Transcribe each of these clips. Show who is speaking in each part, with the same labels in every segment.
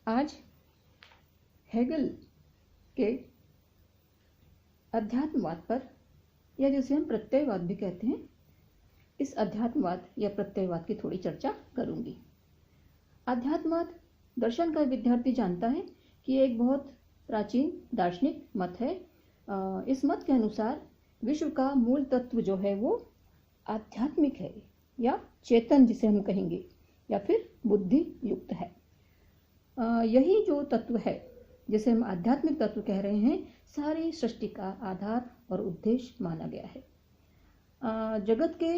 Speaker 1: आज हेगल के अध्यात्मवाद पर, या जिसे हम प्रत्ययवाद भी कहते हैं, इस अध्यात्मवाद या प्रत्ययवाद की थोड़ी चर्चा करूंगी। अध्यात्मवाद दर्शन का विद्यार्थी जानता है कि यह एक बहुत प्राचीन दार्शनिक मत है। इस मत के अनुसार विश्व का मूल तत्व जो है वो आध्यात्मिक है, या चेतन जिसे हम कहेंगे, या फिर बुद्धि युक्त है। यही जो तत्व है जिसे हम आध्यात्मिक तत्व कह रहे हैं, सारी सृष्टि का आधार और उद्देश्य माना गया है। जगत के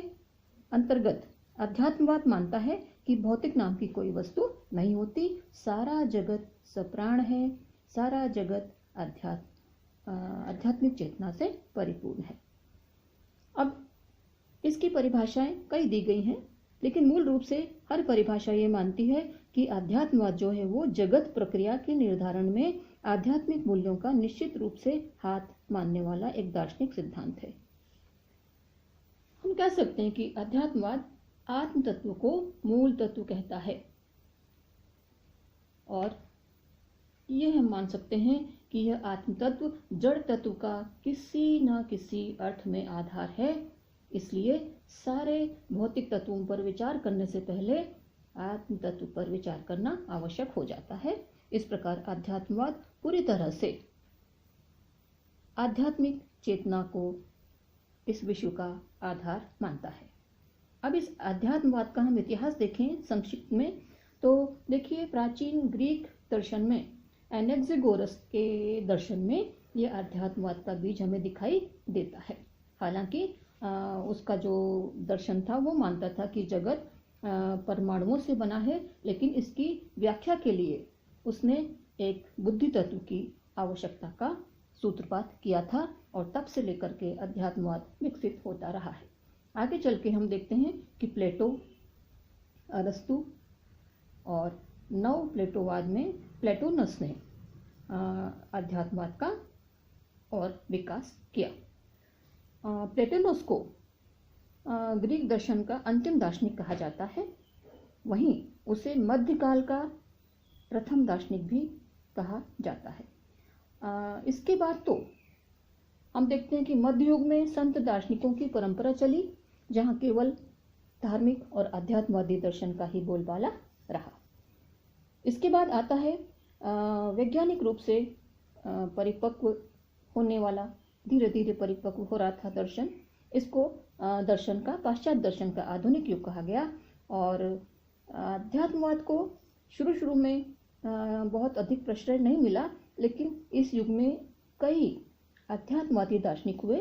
Speaker 1: अंतर्गत अध्यात्मवाद मानता है कि भौतिक नाम की कोई वस्तु नहीं होती, सारा जगत सप्राण है, सारा जगत आध्यात्मिक चेतना से परिपूर्ण है। अब इसकी परिभाषाएं कई दी गई हैं, लेकिन मूल रूप से हर परिभाषा ये मानती है कि अध्यात्मवाद जो है वो जगत प्रक्रिया के निर्धारण में आध्यात्मिक मूल्यों का निश्चित रूप से हाथ मानने वाला एक दार्शनिक सिद्धांत है। हम कह सकते हैं कि अध्यात्मवाद आत्म तत्व को मूल तत्व कहता है, और ये हम मान सकते हैं कि यह आत्म तत्व जड़ तत्व का किसी न किसी अर्थ में आधार है। इसलिए सारे भौतिक तत्वों पर विचार करने से पहले आत्म तत्व पर विचार करना आवश्यक हो जाता है। इस प्रकार अध्यात्मवाद पूरी तरह से आध्यात्मिक चेतना को इस विश्व का आधार मानता है। अब इस अध्यात्मवाद का हम इतिहास देखें संक्षिप्त में, तो देखिए प्राचीन ग्रीक दर्शन में, एनेक्सिगोरस के दर्शन में यह अध्यात्मवाद का बीज हमें दिखाई देता है। हालांकि उसका जो दर्शन था वो मानता था कि जगत परमाणुओं से बना है, लेकिन इसकी व्याख्या के लिए उसने एक बुद्धि तत्व की आवश्यकता का सूत्रपात किया था, और तब से लेकर के अध्यात्मवाद विकसित होता रहा है। आगे चल के हम देखते हैं कि प्लेटो, अरस्तु और नव प्लेटोवाद में प्लेटोनस ने अध्यात्मवाद का और विकास किया। प्लेटोनस को ग्रीक दर्शन का अंतिम दार्शनिक कहा जाता है, वहीं उसे मध्यकाल का प्रथम दार्शनिक भी कहा जाता है। इसके बाद तो हम देखते हैं कि मध्य युग में संत दार्शनिकों की परंपरा चली, जहां केवल धार्मिक और अध्यात्मवादी दर्शन का ही बोलबाला रहा। इसके बाद आता है वैज्ञानिक रूप से परिपक्व होने वाला, धीरे धीरे परिपक्व हो रहा था दर्शन। इसको दर्शन का, पाश्चात्य दर्शन का आधुनिक युग कहा गया। और अध्यात्मवाद को शुरू में बहुत अधिक प्रश्रय नहीं मिला, लेकिन इस युग में कई अध्यात्मवादी दार्शनिक हुए,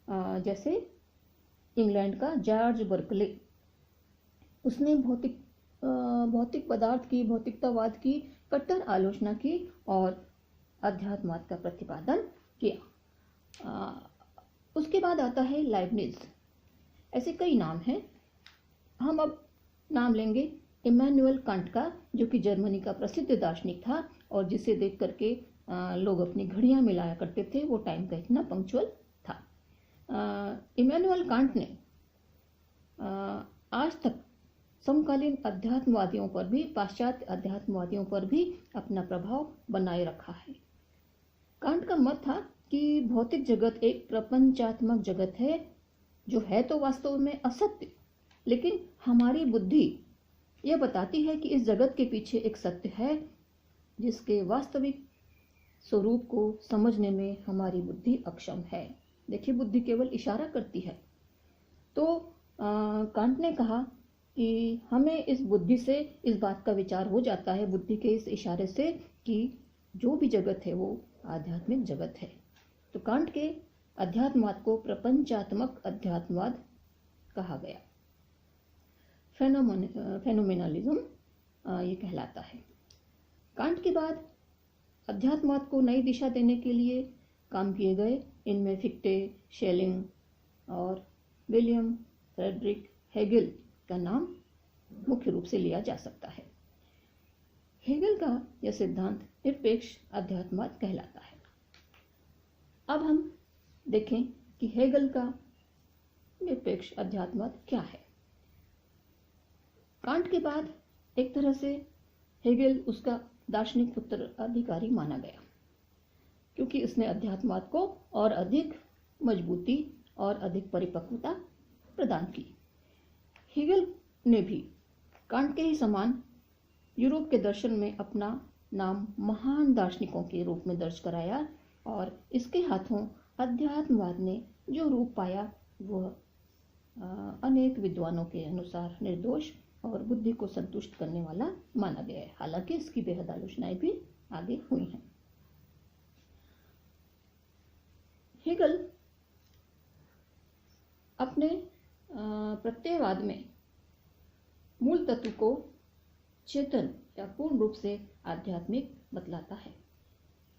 Speaker 1: जैसे इंग्लैंड का जॉर्ज बर्कले। उसने भौतिक पदार्थ की, भौतिकतावाद की कट्टर आलोचना की और अध्यात्मवाद का प्रतिपादन किया। उसके बाद आता है लाइबनिज। ऐसे कई नाम हैं। हम अब नाम लेंगे इमैनुअल कांट का, जो कि जर्मनी का प्रसिद्ध दार्शनिक था और जिसे देख करके लोग अपनी घड़ियां मिलाया करते थे, वो टाइम का इतना पंक्चुअल था। इमैनुअल कांट ने आज तक समकालीन अध्यात्मवादियों पर भी, पाश्चात्य अध्यात्मवादियों पर भी अपना प्रभाव बनाए रखा है। कांट का मत था कि भौतिक जगत एक प्रपंचात्मक जगत है, जो है तो वास्तव में असत्य, लेकिन हमारी बुद्धि यह बताती है कि इस जगत के पीछे एक सत्य है, जिसके वास्तविक स्वरूप को समझने में हमारी बुद्धि अक्षम है। देखिए, बुद्धि केवल इशारा करती है। तो कांट ने कहा कि हमें इस बुद्धि से इस बात का विचार हो जाता है, बुद्धि के इस इशारे से, कि जो भी जगत है वो आध्यात्मिक जगत है। तो कांट के अध्यात्मवाद को प्रपंचात्मक अध्यात्मवाद कहा गया। फेनोमेनलिज्म ये कहलाता है। कांट के बाद अध्यात्मवाद को नई दिशा देने के लिए काम किए गए। इनमें फिक्टे, शेलिंग और विलियम फ्रेडरिक हेगल का नाम मुख्य रूप से लिया जा सकता है। हेगल का यह सिद्धांत निरपेक्ष अध्यात्मवाद कहलाता है। अब हम देखें कि हेगल का निरपेक्ष अध्यात्मवाद क्या है। कांट के बाद एक तरह से हेगल उसका दार्शनिक उत्तराधिकारी माना गया, क्योंकि इसने अध्यात्मवाद को और अधिक मजबूती और अधिक परिपक्वता प्रदान की। हेगल ने भी कांट के ही समान यूरोप के दर्शन में अपना नाम महान दार्शनिकों के रूप में दर्ज कराया, और इसके हाथों अध्यात्मवाद ने जो रूप पाया वह अनेक विद्वानों के अनुसार निर्दोष और बुद्धि को संतुष्ट करने वाला माना गया है। हालांकि इसकी बेहद आलोचनाएं भी आगे हुई हैं। हेगल अपने प्रत्ययवाद में मूल तत्व को चेतन या पूर्ण रूप से आध्यात्मिक बतलाता है।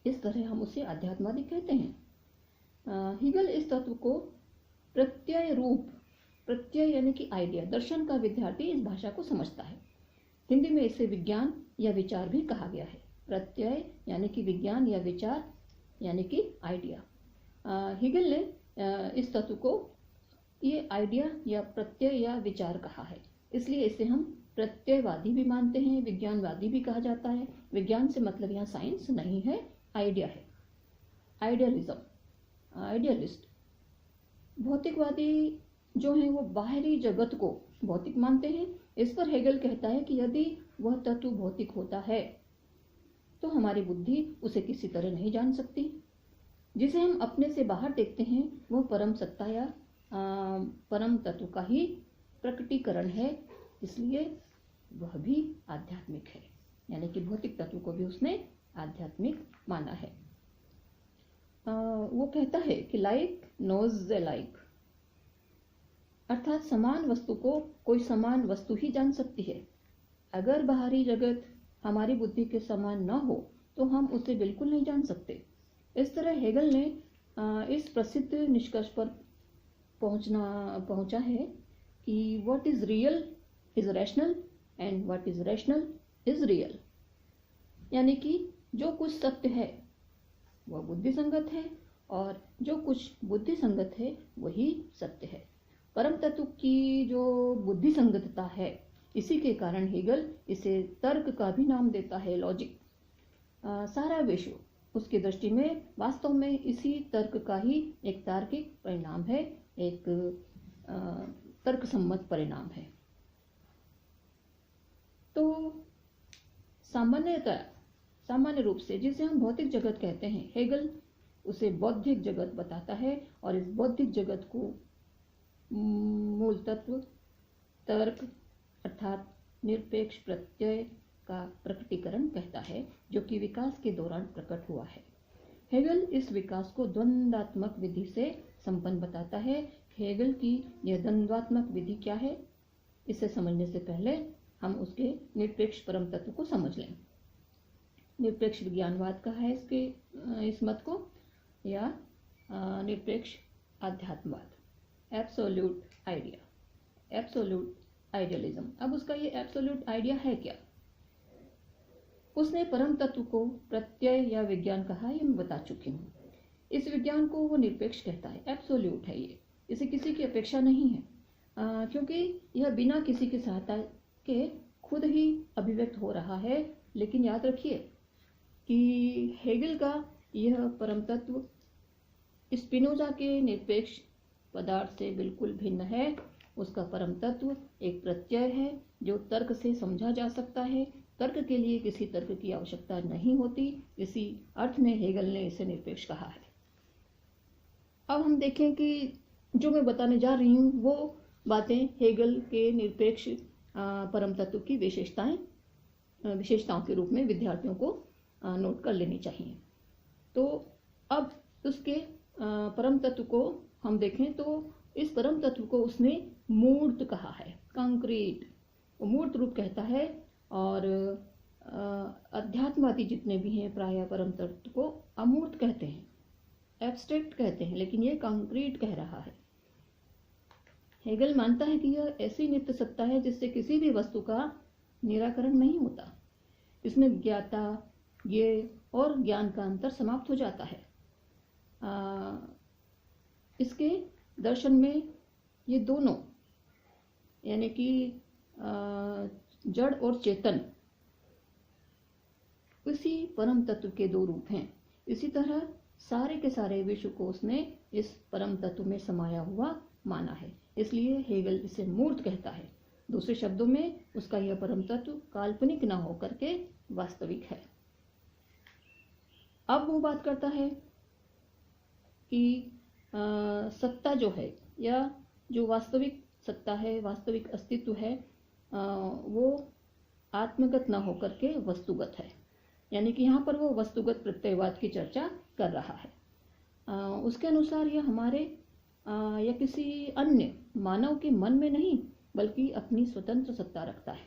Speaker 1: इस तरह हम उसे आध्यात्मवादी कहते हैं। हेगल इस तत्व को प्रत्यय रूप, प्रत्यय यानी कि आइडिया, दर्शन का विद्यार्थी इस भाषा को समझता है। हिंदी में इसे विज्ञान या विचार भी कहा गया है। प्रत्यय यानी कि विज्ञान या विचार यानी कि आइडिया। हेगल ने इस तत्व को ये आइडिया या प्रत्यय या विचार कहा है, इसलिए इसे हम प्रत्ययवादी भी मानते हैं, विज्ञानवादी भी कहा जाता है। विज्ञान से मतलब यहाँ साइंस नहीं है, आइडिया है, आइडियलिज्म, आइडियलिस्ट। भौतिकवादी जो हैं वो बाहरी जगत को भौतिक मानते हैं। इस पर हेगल कहता है कि यदि वह तत्व भौतिक होता है तो हमारी बुद्धि उसे किसी तरह नहीं जान सकती। जिसे हम अपने से बाहर देखते हैं वह परम सत्ता या परम तत्व का ही प्रकटीकरण है, इसलिए वह भी आध्यात्मिक है। यानी कि भौतिक तत्व को भी उसने आध्यात्मिक माना है। वो कहता है कि लाइक नोज ए लाइक, अर्थात समान वस्तु को कोई समान वस्तु ही जान सकती है। अगर बाहरी जगत हमारी बुद्धि के समान न हो तो हम उसे बिल्कुल नहीं जान सकते। इस तरह हेगल ने इस प्रसिद्ध निष्कर्ष पर पहुंचा है कि what is real is rational and what is rational is real. यानी कि जो कुछ सत्य है वह बुद्धि संगत है और जो कुछ बुद्धि संगत है वही सत्य है। परम तत्व की जो बुद्धि संगतता है, इसी के कारण हेगल इसे तर्क का भी नाम देता है, लॉजिक। सारा विश्व उसकी दृष्टि में वास्तव में इसी तर्क का ही एक तार्किक परिणाम है, एक तर्कसम्मत परिणाम है। तो सामान्य रूप से जिसे हम भौतिक जगत कहते हैं, हेगल उसे बौद्धिक जगत बताता है, और इस बौद्धिक जगत को मूल तत्व, तर्क अर्थात निरपेक्ष प्रत्यय का प्रकटीकरण कहता है, जो कि विकास के दौरान प्रकट हुआ है। हेगल इस विकास को द्वंद्वात्मक विधि से संपन्न बताता है। हेगल की यह द्वंद्वात्मक विधि क्या है, इसे समझने से पहले हम उसके निरपेक्ष परम तत्व को समझ लें। निरपेक्ष विज्ञानवाद कहा है इस मत को, या निरपेक्ष आध्यात्मवाद, एब्सोल्यूट आइडिया, एब्सोल्यूट आइडियलिज्म। अब उसका ये एब्सोल्यूट आइडिया है क्या? उसने परम तत्व को प्रत्यय या विज्ञान कहा, ये मैं बता चुकी हूँ। इस विज्ञान को वो निरपेक्ष कहता है, एब्सोल्यूट है ये, इसे किसी की अपेक्षा नहीं है, क्योंकि यह बिना किसी की सहायता के खुद ही अभिव्यक्त हो रहा है। लेकिन याद रखिए कि हेगल का यह परम तत्व स्पिनोजा के निरपेक्ष पदार्थ से बिल्कुल भिन्न है। उसका परम तत्व एक प्रत्यय है जो तर्क से समझा जा सकता है। तर्क के लिए किसी तर्क की आवश्यकता नहीं होती। इसी अर्थ में हेगल ने इसे निरपेक्ष कहा है। अब हम देखें कि जो मैं बताने जा रही हूँ वो बातें हेगल के निरपेक्ष परम तत्व की विशेषताओं के रूप में विद्यार्थियों को नोट कर लेनी चाहिए। तो अब उसके परम तत्व को हम देखें तो इस परम तत्व को उसने मूर्त कहा है, कंक्रीट, मूर्त रूप कहता है। और अध्यात्मवादी जितने भी हैं प्रायः परम तत्व को अमूर्त कहते हैं, एब्स्ट्रैक्ट कहते हैं, लेकिन ये कंक्रीट कह रहा है। हेगल मानता है कि यह ऐसी नित्य सत्ता है जिससे किसी भी वस्तु का निराकरण नहीं होता। इसमें ज्ञाता, ज्ञेय और ज्ञान का अंतर समाप्त हो जाता है। इसके दर्शन में ये दोनों यानी कि जड़ और चेतन, उसी परम तत्व के दो रूप हैं। इसी तरह सारे के सारे विश्व को उसने इस परम तत्व में समाया हुआ माना है, इसलिए हेगल इसे मूर्त कहता है। दूसरे शब्दों में उसका यह परम तत्व काल्पनिक न होकर के वास्तविक है। अब वो बात करता है कि सत्ता जो है या जो वास्तविक सत्ता है, वास्तविक अस्तित्व है, वो आत्मगत न होकर के वस्तुगत है। यानी कि यहाँ पर वो वस्तुगत प्रत्ययवाद की चर्चा कर रहा है। उसके अनुसार यह हमारे या किसी अन्य मानव के मन में नहीं बल्कि अपनी स्वतंत्र सत्ता रखता है,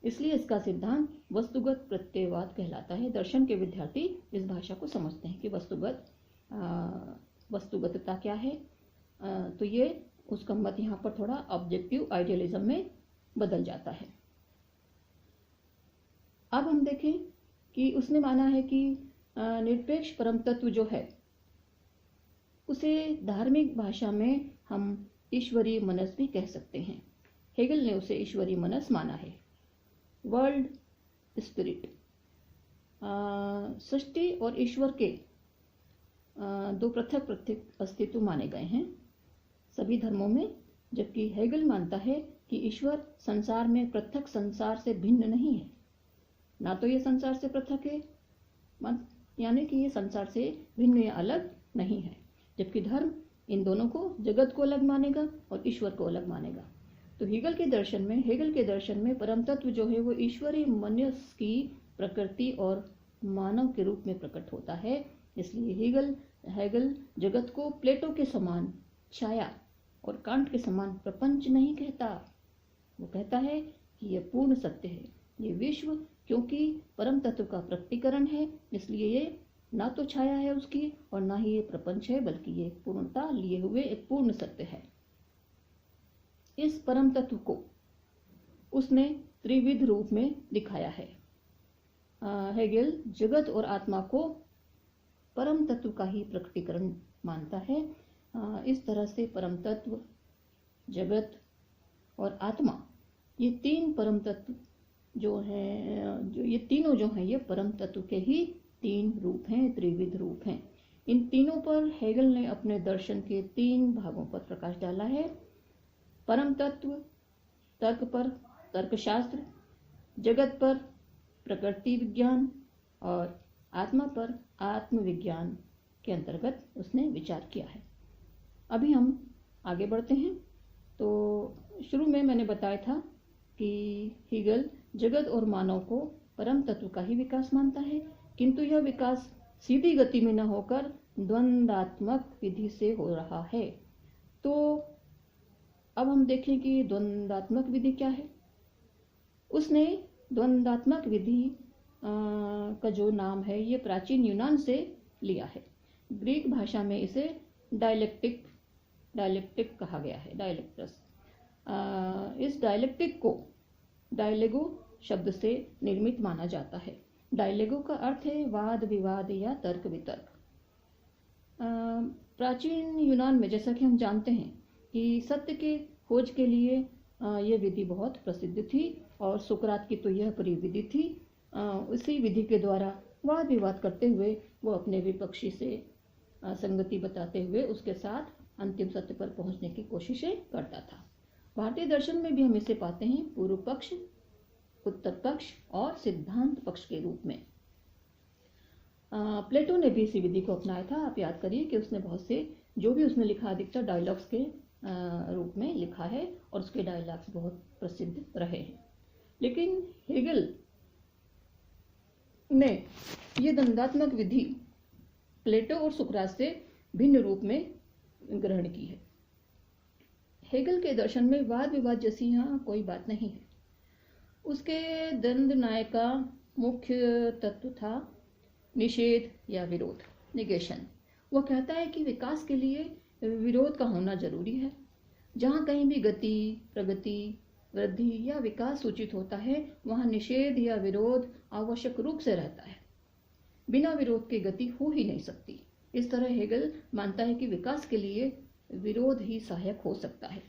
Speaker 1: इसलिए इसका सिद्धांत वस्तुगत प्रत्ययवाद कहलाता है। दर्शन के विद्यार्थी इस भाषा को समझते हैं कि वस्तुगतता क्या है, तो ये उसका मत यहाँ पर थोड़ा ऑब्जेक्टिव आइडियलिज्म में बदल जाता है। अब हम देखें कि उसने माना है कि निरपेक्ष परम तत्व जो है उसे धार्मिक भाषा में हम ईश्वरीय मनस भी कह सकते हैं। हेगल ने उसे ईश्वरीय मनस माना है, वर्ल्ड स्पिरिट। सृष्टि और ईश्वर के दो पृथक पृथक अस्तित्व माने गए हैं सभी धर्मों में, जबकि हेगल मानता है कि ईश्वर संसार में पृथक संसार से भिन्न नहीं है। ना तो ये संसार से पृथक है, यानी कि ये संसार से भिन्न या अलग नहीं है, जबकि धर्म इन दोनों को, जगत को अलग मानेगा और ईश्वर को अलग मानेगा। तो हेगल के दर्शन में परम तत्व जो है वो ईश्वरीय मनस की प्रकृति और मानव के रूप में प्रकट होता है। इसलिए हेगल जगत को प्लेटो के समान छाया और कांट के समान प्रपंच नहीं कहता। वो कहता है कि यह पूर्ण सत्य है, ये विश्व क्योंकि परम तत्व का प्रकटीकरण है, इसलिए ये ना तो छाया है उसकी और ना ही ये प्रपंच है, बल्कि ये पूर्णता लिए हुए एक पूर्ण सत्य है। इस परम तत्व को उसने त्रिविध रूप में दिखाया है। हेगल जगत और आत्मा को परम तत्व का ही प्रकटीकरण मानता है। इस तरह से परम तत्व, जगत और आत्मा, ये तीन परम तत्व जो हैं, ये तीनों जो हैं, ये परम तत्व के ही तीन रूप हैं, त्रिविध रूप हैं। इन तीनों पर हेगल ने अपने दर्शन के तीन भागों पर प्रकाश डाला है। परम तत्व तर्क पर तर्कशास्त्र, जगत पर प्रकृति विज्ञान और आत्मा पर आत्मविज्ञान के अंतर्गत उसने विचार किया है। अभी हम आगे बढ़ते हैं। तो शुरू में मैंने बताया था कि हेगल जगत और मानव को परम तत्व का ही विकास मानता है, किंतु यह विकास सीधी गति में न होकर द्वंद्वात्मक विधि से हो रहा है। तो अब हम देखें कि द्वंद्वात्मक विधि क्या है। उसने द्वंद्वात्मक विधि का जो नाम है ये प्राचीन यूनान से लिया है। ग्रीक भाषा में इसे डायलेक्टिक कहा गया है, डायलेक्टस। इस डायलेक्टिक को डायलेगो शब्द से निर्मित माना जाता है। डायलेगो का अर्थ है वाद विवाद या तर्क वितर्क। प्राचीन यूनान में, जैसा कि हम जानते हैं कि सत्य के खोज के लिए यह विधि बहुत प्रसिद्ध थी और सुकरात की तो यह परिविधि थी। इसी विधि के द्वारा वाद विवाद करते हुए वो अपने विपक्षी से संगति बताते हुए उसके साथ अंतिम सत्य पर पहुंचने की कोशिशें करता था। भारतीय दर्शन में भी हम इसे पाते हैं पूर्व पक्ष, उत्तर पक्ष और सिद्धांत पक्ष के रूप में। प्लेटो ने भी इसी विधि को अपनाया था। आप याद करिए कि उसने बहुत से, जो भी उसने लिखा अधिकतर डायलॉग्स के रूप में लिखा है और उसके डायलॉग्स बहुत प्रसिद्ध रहे हैं। लेकिन हेगल ने ये द्वंद्वात्मक विधि प्लेटो और सुकरात से भिन्न रूप में ग्रहण की है। हेगल के दर्शन में वाद विवाद जैसी यहाँ कोई बात नहीं है। उसके द्वंद्व न्याय का मुख्य तत्व था निषेध या विरोध, निगेशन। वह कहता है कि विकास के लिए विरोध का होना जरूरी है। जहाँ कहीं भी गति, प्रगति, वृद्धि या विकास सूचित होता है वहाँ निषेध या विरोध आवश्यक रूप से रहता है। बिना विरोध के गति हो ही नहीं सकती। इस तरह हेगल मानता है कि विकास के लिए विरोध ही सहायक हो सकता है।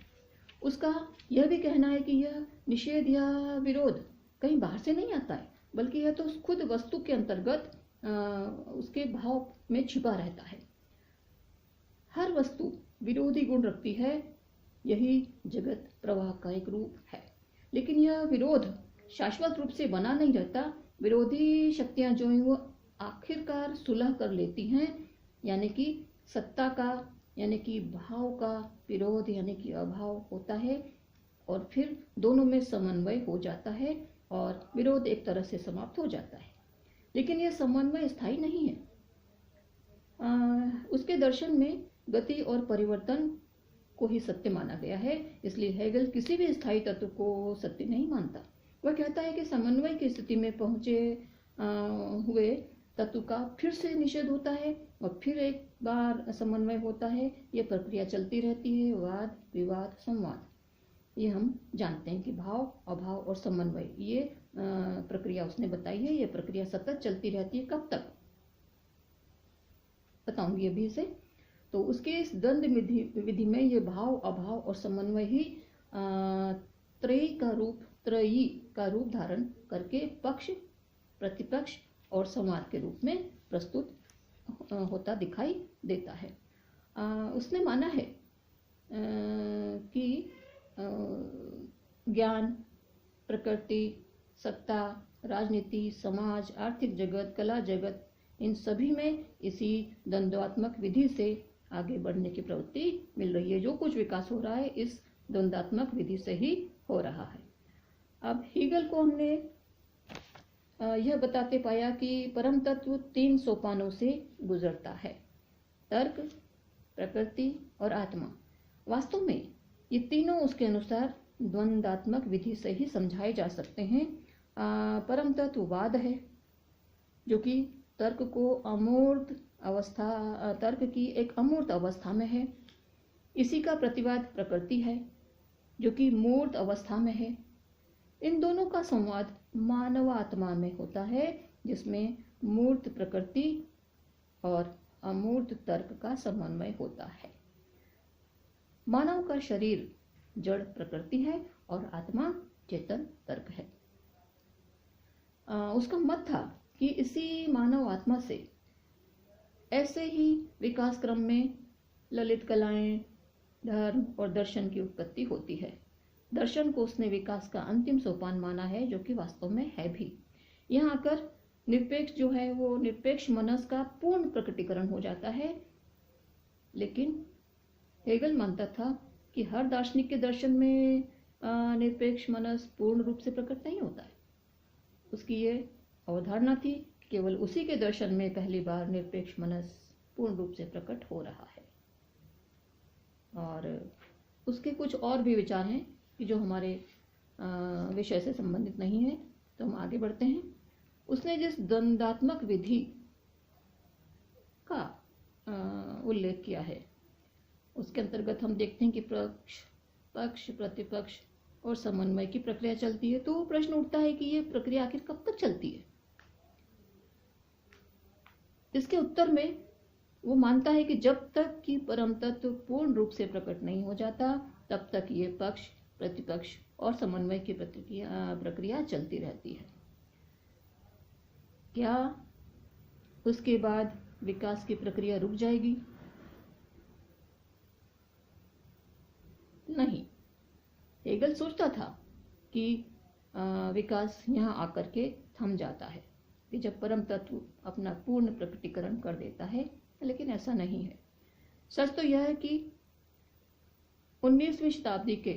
Speaker 1: उसका यह भी कहना है कि यह निषेध या विरोध कहीं बाहर से नहीं आता है, बल्कि यह तो खुद वस्तु के अंतर्गत उसके भाव में छिपा रहता है। हर वस्तु विरोधी गुण रखती है, यही जगत प्रवाह का एक रूप है। लेकिन यह विरोध शाश्वत रूप से बना नहीं रहता। विरोधी शक्तियां जो हैं वो आखिरकार सुलह कर लेती हैं, यानी कि सत्ता का यानी कि भाव का विरोध यानी कि अभाव होता है, और फिर दोनों में समन्वय हो जाता है और विरोध एक तरह से समाप्त हो जाता है। लेकिन यह समन्वय स्थायी नहीं है। उसके दर्शन में गति और परिवर्तन को ही सत्य माना गया है, इसलिए हेगल किसी भी स्थायी तत्व को सत्य नहीं मानता। वह कहता है कि समन्वय की स्थिति में पहुंचे हुए तत्व का फिर से निषेध होता है और फिर एक बार समन्वय होता है। यह प्रक्रिया चलती रहती है, वाद विवाद संवाद। ये हम जानते हैं कि भाव अभाव और समन्वय, ये प्रक्रिया उसने बताई है। ये प्रक्रिया सतत चलती रहती है। कब तक बताऊंगी अभी इसे। तो उसके इस द्वंद विधि में ये भाव अभाव और समन्वय ही त्रयी का रूप धारण करके पक्ष प्रतिपक्ष और संवाद के रूप में प्रस्तुत होता दिखाई देता है। उसने माना है कि ज्ञान, प्रकृति, सत्ता, राजनीति, समाज, आर्थिक जगत, कला जगत, इन सभी में इसी द्वंद्वात्मक विधि से आगे बढ़ने की प्रवृत्ति मिल रही है। जो कुछ विकास हो रहा है इस द्वंद्वात्मक विधि से ही हो रहा है। अब हीगल को हमने यह बताते पाया कि परम तत्व 3 सोपानों से गुजरता है: तर्क, प्रकृति और आत्मा। वास्तव में ये तीनों उसके अनुसार द्वंद्वात्मक विधि से ही समझाए जा सकते हैं। परम तत्व वाद है, जो कि तर्क की एक अमूर्त अवस्था में है। इसी का प्रतिवाद प्रकृति है, जो कि मूर्त अवस्था में है। इन दोनों का संवाद मानव आत्मा में होता है, जिसमें मूर्त प्रकृति और अमूर्त तर्क का समन्वय होता है। मानव का शरीर जड़ प्रकृति है और आत्मा चेतन तर्क है। उसका मत था कि इसी मानव आत्मा से ऐसे ही विकास क्रम में ललित कलाएं, धर्म और दर्शन की उत्पत्ति होती है। दर्शन को उसने विकास का अंतिम सोपान माना है, जो कि वास्तव में है भी। यहाँ आकर निरपेक्ष जो है वो निरपेक्ष मनस का पूर्ण प्रकटीकरण हो जाता है। लेकिन हेगल मानता था कि हर दार्शनिक के दर्शन में निरपेक्ष मनस पूर्ण रूप से प्रकट नहीं होता है। उसकी ये अवधारणा थी कि केवल उसी के दर्शन में पहली बार निरपेक्ष मनस पूर्ण रूप से प्रकट हो रहा है। और उसके कुछ और भी विचार हैं कि जो हमारे विषय से संबंधित नहीं है, तो हम आगे बढ़ते हैं। उसने जिस द्वंद्वात्मक विधि का उल्लेख किया है, उसके अंतर्गत हम देखते हैं कि पक्ष प्रतिपक्ष और समन्वय की प्रक्रिया चलती है। तो प्रश्न उठता है कि ये प्रक्रिया आखिर कब तक चलती है। इसके उत्तर में वो मानता है कि जब तक कि परम तत्व पूर्ण रूप से प्रकट नहीं हो जाता, तब तक ये पक्ष प्रतिपक्ष और समन्वय की प्रक्रिया चलती रहती है। क्या उसके बाद विकास की प्रक्रिया रुक जाएगी? नहीं। हेगल सोचता था कि विकास यहाँ आकर के थम जाता है, कि जब परम तत्व अपना पूर्ण प्रकटीकरण कर देता है। लेकिन ऐसा नहीं है। सच तो यह है कि 19वीं शताब्दी के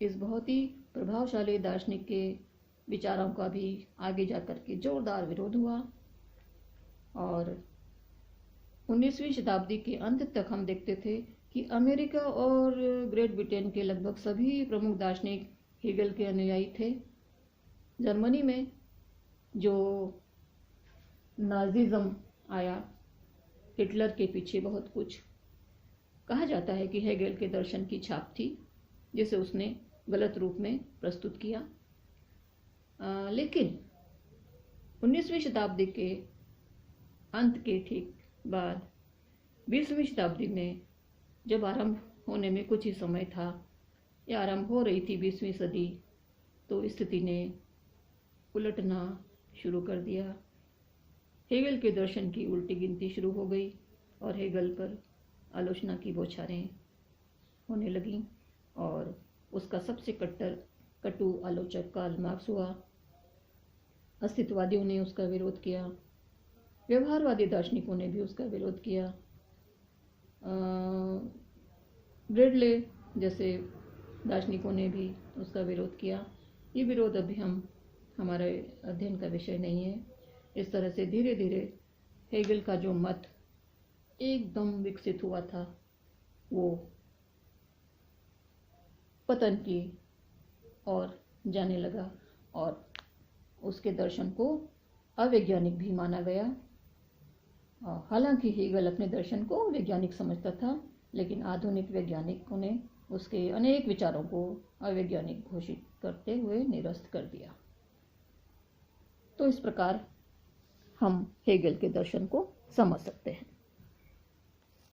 Speaker 1: इस बहुत ही प्रभावशाली दार्शनिक के विचारों का भी आगे जाकर के जोरदार विरोध हुआ, और 19वीं शताब्दी के अंत तक हम देखते थे कि अमेरिका और ग्रेट ब्रिटेन के लगभग सभी प्रमुख दार्शनिक हेगल के अनुयायी थे। जर्मनी में जो नाजिज्म आया, हिटलर के पीछे बहुत कुछ कहा जाता है कि हेगल के दर्शन की छाप थी, जिसे उसने गलत रूप में प्रस्तुत किया। लेकिन 19वीं शताब्दी के अंत के ठीक बाद 20वीं शताब्दी में जब आरंभ होने में कुछ ही समय था, या आरंभ हो रही थी 20वीं सदी, तो स्थिति ने उलटना शुरू कर दिया। हेगल के दर्शन की उल्टी गिनती शुरू हो गई और हेगल पर आलोचना की बौछारें होने लगीं और उसका सबसे कटु आलोचक कार्ल मार्क्स हुआ। अस्तित्ववादियों ने उसका विरोध किया, व्यवहारवादी दार्शनिकों ने भी उसका विरोध किया, ब्रेडले जैसे दार्शनिकों ने भी उसका विरोध किया। ये विरोध अभी हमारे अध्ययन का विषय नहीं है। इस तरह से धीरे धीरे हेगल का जो मत एकदम विकसित हुआ था वो पतन की ओर जाने लगा और उसके दर्शन को अवैज्ञानिक भी माना गया। हालांकि हेगल अपने दर्शन को वैज्ञानिक समझता था, लेकिन आधुनिक वैज्ञानिकों ने उसके अनेक विचारों को अवैज्ञानिक घोषित करते हुए निरस्त कर दिया। तो इस प्रकार हम हेगल के दर्शन को समझ सकते हैं।